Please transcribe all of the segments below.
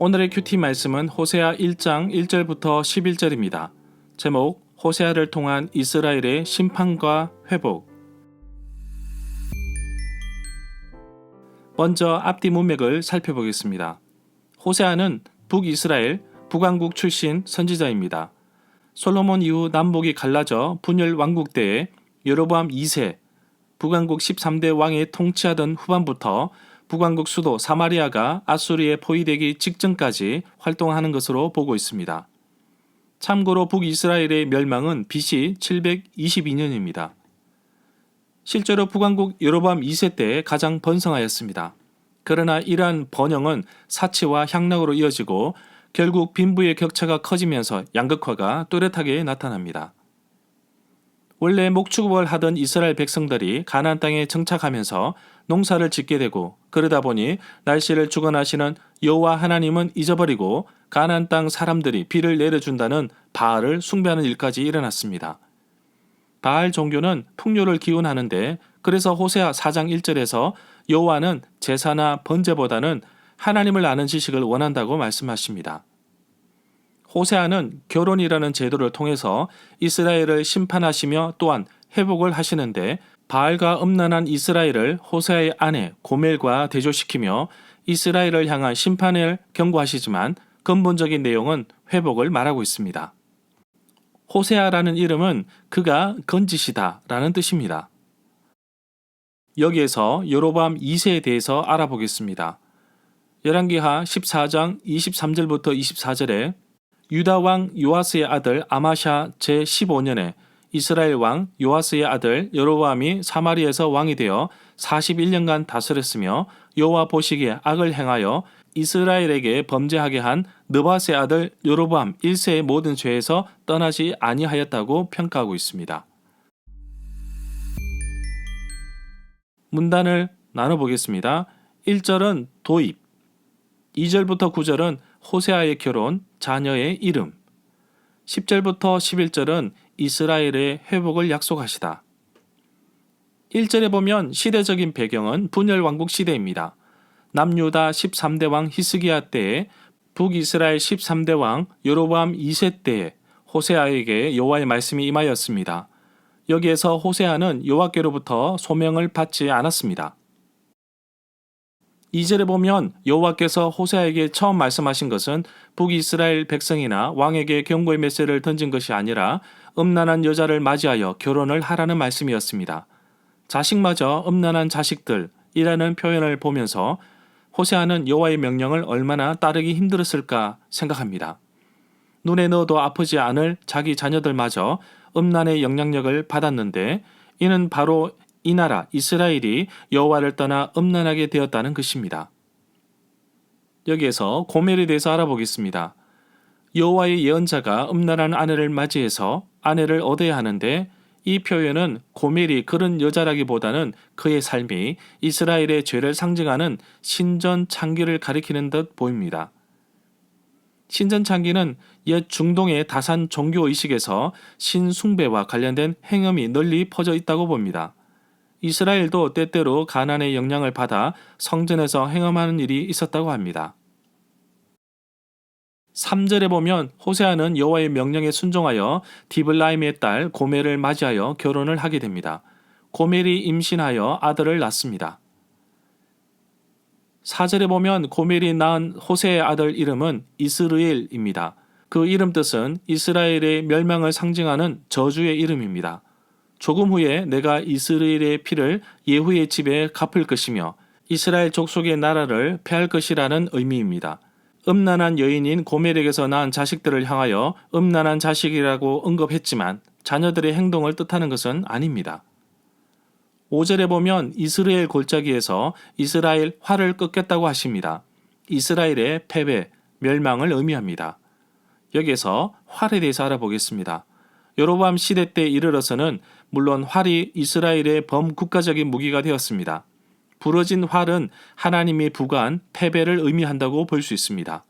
오늘의 큐티 말씀은 호세아 1장 1절부터 11절입니다. 제목 호세아를 통한 이스라엘의 심판과 회복. 먼저 앞뒤 문맥을 살펴보겠습니다. 호세아는 북이스라엘 북왕국 출신 선지자입니다. 솔로몬 이후 남북이 갈라져 분열 왕국 때에 여로보암 2세 북왕국 13대 왕이 통치하던 후반부터 북왕국 수도 사마리아가 아수르에 포위되기 직전까지 활동하는 것으로 보고 있습니다. 참고로 북이스라엘의 멸망은 BC 722년입니다. 실제로 북왕국 여로보암 2세 때 가장 번성하였습니다. 그러나 이러한 번영은 사치와 향락으로 이어지고 결국 빈부의 격차가 커지면서 양극화가 뚜렷하게 나타납니다. 원래 목축업을 하던 이스라엘 백성들이 가나안 땅에 정착하면서 농사를 짓게 되고 그러다 보니 날씨를 주관하시는 여호와 하나님은 잊어버리고 가나안 땅 사람들이 비를 내려준다는 바알을 숭배하는 일까지 일어났습니다. 바알 종교는 풍요를 기원하는데 그래서 호세아 4장 1절에서 여호와는 제사나 번제보다는 하나님을 아는 지식을 원한다고 말씀하십니다. 호세아는 결혼이라는 제도를 통해서 이스라엘을 심판하시며 또한 회복을 하시는데 바알과 음란한 이스라엘을 호세아의 아내 고멜과 대조시키며 이스라엘을 향한 심판을 경고하시지만 근본적인 내용은 회복을 말하고 있습니다. 호세아라는 이름은 그가 건지시다 라는 뜻입니다. 여기에서 여로보암 2세에 대해서 알아보겠습니다. 열왕기하 14장 23절부터 24절에 유다 왕 요아스의 아들 아마샤 제15년에 이스라엘 왕 요아스의 아들 여로보암이 사마리아에서 왕이 되어 41년간 다스렸으며 여호와 보시기에 악을 행하여 이스라엘에게 범죄하게 한 느밧의 아들 여로보암 1세의 모든 죄에서 떠나지 아니하였다고 평가하고 있습니다. 문단을 나눠보겠습니다. 1절은 도입, 2절부터 9절은 호세아의 결혼, 자녀의 이름, 10절부터 11절은 이스라엘의 회복을 약속하시다. 1절에 보면 시대적인 배경은 분열 왕국 시대입니다. 남유다 13대 왕 히스기야 때에 북이스라엘 13대 왕 여로보암 2세 때에 호세아에게 여호와의 말씀이 임하였습니다. 여기에서 호세아는 여호와께로부터 소명을 받지 않았습니다. 2절에 보면 여호와께서 호세아에게 처음 말씀하신 것은 북이스라엘 백성이나 왕에게 경고의 메시지를 던진 것이 아니라 음란한 여자를 맞이하여 결혼을 하라는 말씀이었습니다. 자식마저 음란한 자식들이라는 표현을 보면서 호세아는 여호와의 명령을 얼마나 따르기 힘들었을까 생각합니다. 눈에 넣어도 아프지 않을 자기 자녀들마저 음란의 영향력을 받았는데 이는 바로 이 나라 이스라엘이 여호와를 떠나 음란하게 되었다는 것입니다. 여기에서 고멜에 대해서 알아보겠습니다. 여호와의 예언자가 음란한 아내를 맞이해서 아내를 얻어야 하는데 이 표현은 고멜이 그런 여자라기보다는 그의 삶이 이스라엘의 죄를 상징하는 신전창기를 가리키는 듯 보입니다. 신전창기는 옛 중동의 다산 종교의식에서 신숭배와 관련된 행음이 널리 퍼져 있다고 봅니다. 이스라엘도 때때로 가나안의 영향을 받아 성전에서 행음하는 일이 있었다고 합니다. 3절에 보면 호세아는 여호와의 명령에 순종하여 디블라임의 딸 고멜을 맞이하여 결혼을 하게 됩니다. 고멜이 임신하여 아들을 낳습니다. 4절에 보면 고멜이 낳은 호세의 아들 이름은 이스르엘입니다. 그 이름 뜻은 이스라엘의 멸망을 상징하는 저주의 이름입니다. 조금 후에 내가 이스라엘의 피를 예후의 집에 갚을 것이며 이스라엘 족속의 나라를 폐할 것이라는 의미입니다. 음란한 여인인 고멜에게서 낳은 자식들을 향하여 음란한 자식이라고 언급했지만 자녀들의 행동을 뜻하는 것은 아닙니다. 5절에 보면 이스라엘 골짜기에서 이스라엘 활을 꺾겠다고 하십니다. 이스라엘의 패배, 멸망을 의미합니다. 여기에서 활에 대해서 알아보겠습니다. 여로보암 시대 때 이르러서는 물론 활이 이스라엘의 범국가적인 무기가 되었습니다. 부러진 활은 하나님이 부과한 패배를 의미한다고 볼 수 있습니다.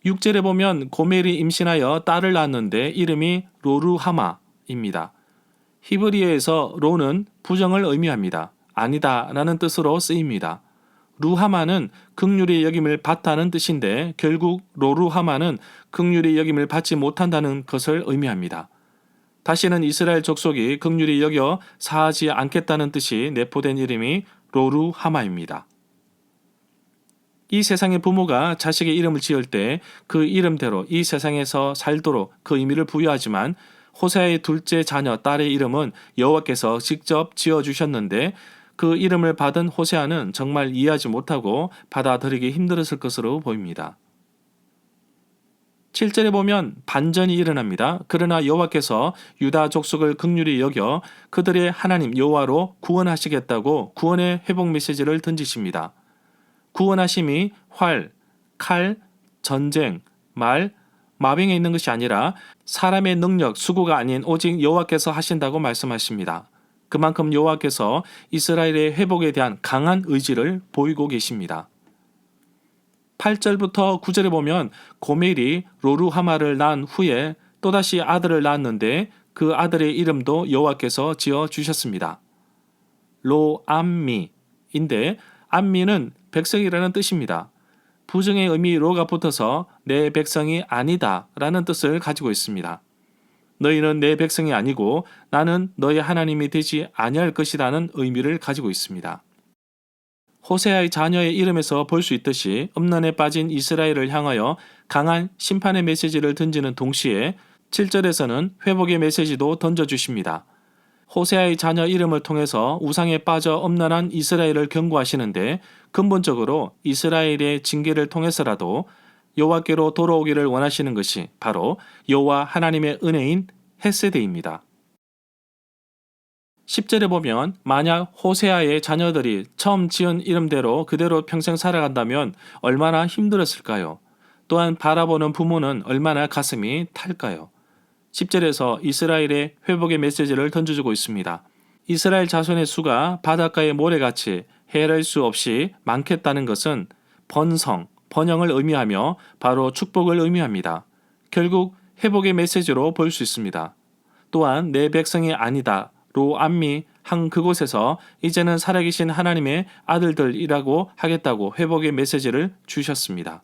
6절에 보면 고멜이 임신하여 딸을 낳았는데 이름이 로루하마입니다. 히브리어에서 로는 부정을 의미합니다. 아니다 라는 뜻으로 쓰입니다. 루하마는 긍휼히 여김을 받다는 뜻인데 결국 로루하마는 긍휼히 여김을 받지 못한다는 것을 의미합니다. 다시는 이스라엘 족속이 긍휼히 여겨 사하지 않겠다는 뜻이 내포된 이름이 로루하마입니다. 이 세상의 부모가 자식의 이름을 지을 때 그 이름대로 이 세상에서 살도록 그 의미를 부여하지만 호세아의 둘째 자녀 딸의 이름은 여호와께서 직접 지어주셨는데 그 이름을 받은 호세아는 정말 이해하지 못하고 받아들이기 힘들었을 것으로 보입니다. 7절에 보면 반전이 일어납니다. 그러나 여호와께서 유다 족속을 긍휼히 여겨 그들의 하나님 여호와로 구원하시겠다고 구원의 회복 메시지를 던지십니다. 구원하심이 활, 칼, 전쟁, 말, 마병에 있는 것이 아니라 사람의 능력, 수고가 아닌 오직 여호와께서 하신다고 말씀하십니다. 그만큼 여호와께서 이스라엘의 회복에 대한 강한 의지를 보이고 계십니다. 8절부터 9절에 보면 고멜이 로루하마를 낳은 후에 또다시 아들을 낳았는데 그 아들의 이름도 여호와께서 지어주셨습니다. 로암미인데 암미는 백성이라는 뜻입니다. 부정의 의미 로가 붙어서 내 백성이 아니다 라는 뜻을 가지고 있습니다. 너희는 내 백성이 아니고 나는 너희 하나님이 되지 아니할 것이라는 의미를 가지고 있습니다. 호세아의 자녀의 이름에서 볼 수 있듯이 음란에 빠진 이스라엘을 향하여 강한 심판의 메시지를 던지는 동시에 7절에서는 회복의 메시지도 던져주십니다. 호세아의 자녀 이름을 통해서 우상에 빠져 음란한 이스라엘을 경고하시는데 근본적으로 이스라엘의 징계를 통해서라도 여호와께로 돌아오기를 원하시는 것이 바로 여호와 하나님의 은혜인 헤세드입니다. 10절에 보면 만약 호세아의 자녀들이 처음 지은 이름대로 그대로 평생 살아간다면 얼마나 힘들었을까요? 또한 바라보는 부모는 얼마나 가슴이 탈까요? 10절에서 이스라엘의 회복의 메시지를 던져주고 있습니다. 이스라엘 자손의 수가 바닷가의 모래같이 헤아릴 수 없이 많겠다는 것은 번영을 의미하며 바로 축복을 의미합니다. 결국 회복의 메시지로 볼 수 있습니다. 또한 내 백성이 아니다. 로암미 한 그곳에서 이제는 살아계신 하나님의 아들들이라고 하겠다고 회복의 메시지를 주셨습니다.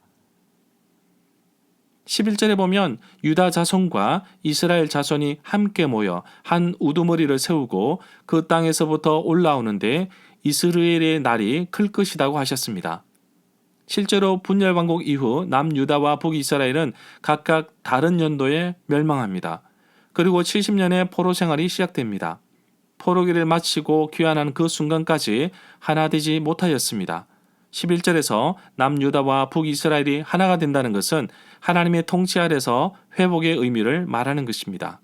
11절에 보면 유다 자손과 이스라엘 자손이 함께 모여 한 우두머리를 세우고 그 땅에서부터 올라오는데 이스라엘의 날이 클 것이라고 하셨습니다. 실제로 분열왕국 이후 남유다와 북이스라엘은 각각 다른 연도에 멸망합니다. 그리고 70년의 포로 생활이 시작됩니다. 포로기를 마치고 귀환한 그 순간까지 하나 되지 못하였습니다. 11절에서 남유다와 북이스라엘이 하나가 된다는 것은 하나님의 통치 아래서 회복의 의미를 말하는 것입니다.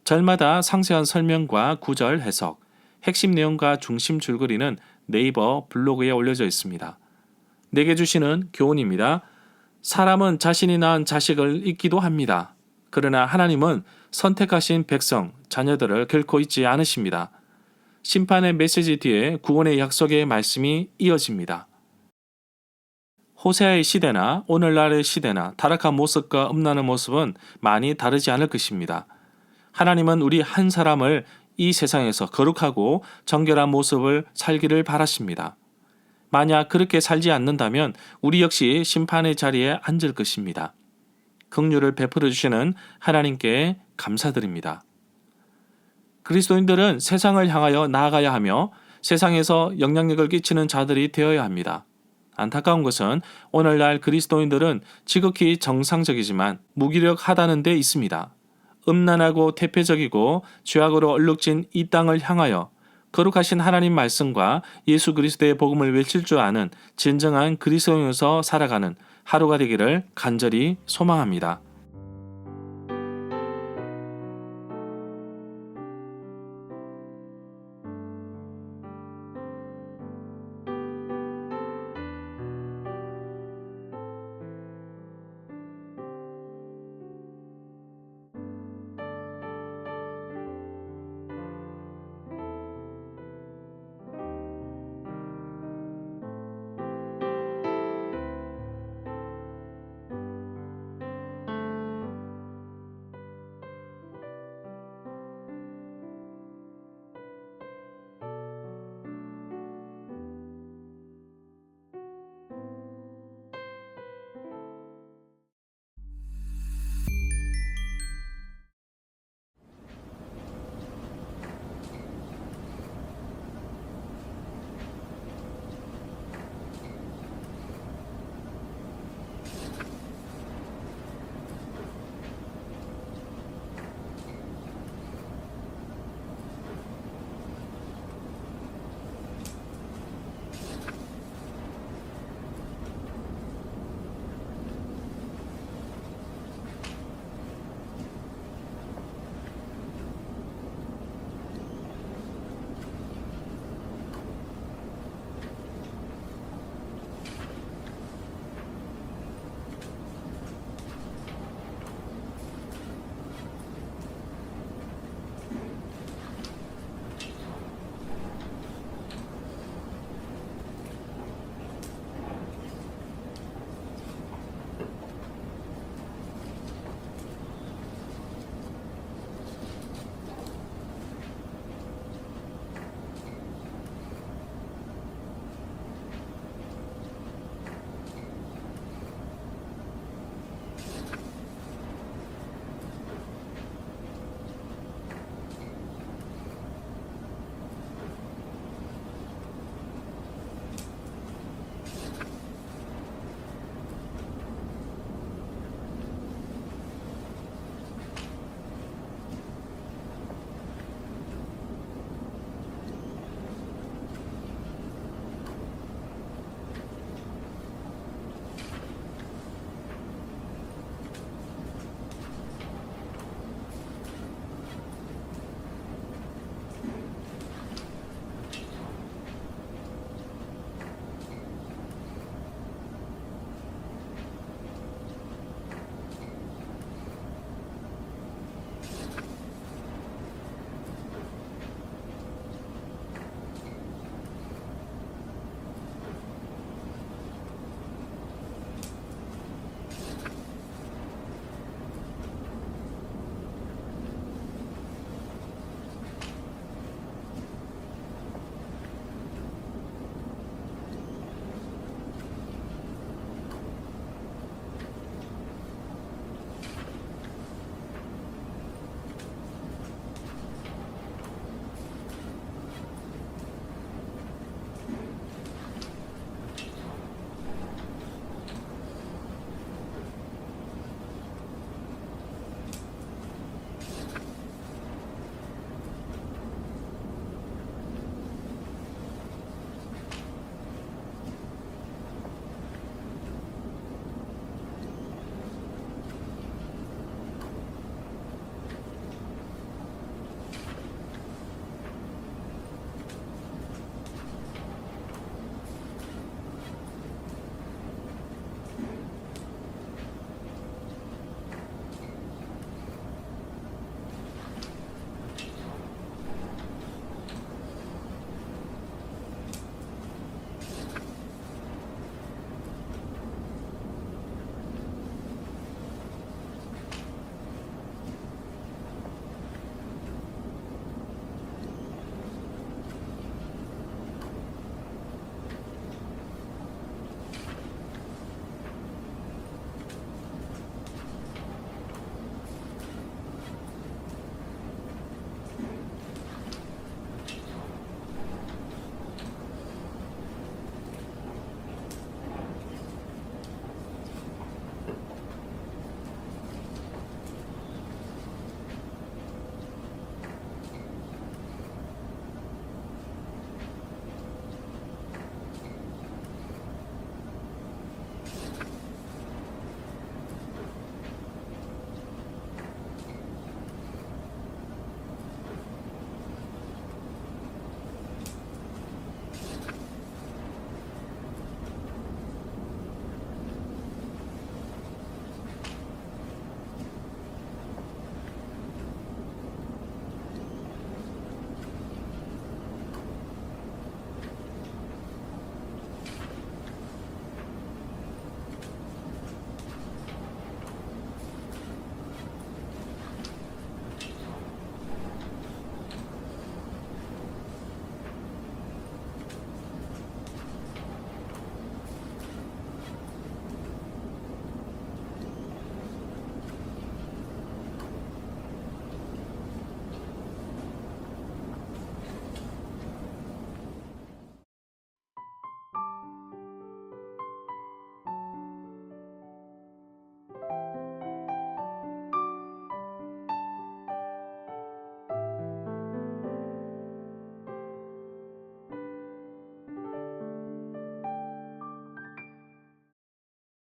절마다 상세한 설명과 구절 해석, 핵심 내용과 중심 줄거리는 네이버 블로그에 올려져 있습니다. 내게 주시는 교훈입니다. 사람은 자신이 낳은 자식을 잊기도 합니다. 그러나 하나님은 선택하신 백성, 자녀들을 결코 잊지 않으십니다. 심판의 메시지 뒤에 구원의 약속의 말씀이 이어집니다. 호세아의 시대나 오늘날의 시대나 타락한 모습과 음란한 모습은 많이 다르지 않을 것입니다. 하나님은 우리 한 사람을 이 세상에서 거룩하고 정결한 모습을 살기를 바라십니다. 만약 그렇게 살지 않는다면 우리 역시 심판의 자리에 앉을 것입니다. 긍휼을 베풀어 주시는 하나님께 감사드립니다. 그리스도인들은 세상을 향하여 나아가야 하며 세상에서 영향력을 끼치는 자들이 되어야 합니다. 안타까운 것은 오늘날 그리스도인들은 지극히 정상적이지만 무기력하다는 데 있습니다. 음란하고 태폐적이고 죄악으로 얼룩진 이 땅을 향하여 거룩하신 하나님 말씀과 예수 그리스도의 복음을 외칠 줄 아는 진정한 그리스도인으로서 살아가는 하루가 되기를 간절히 소망합니다.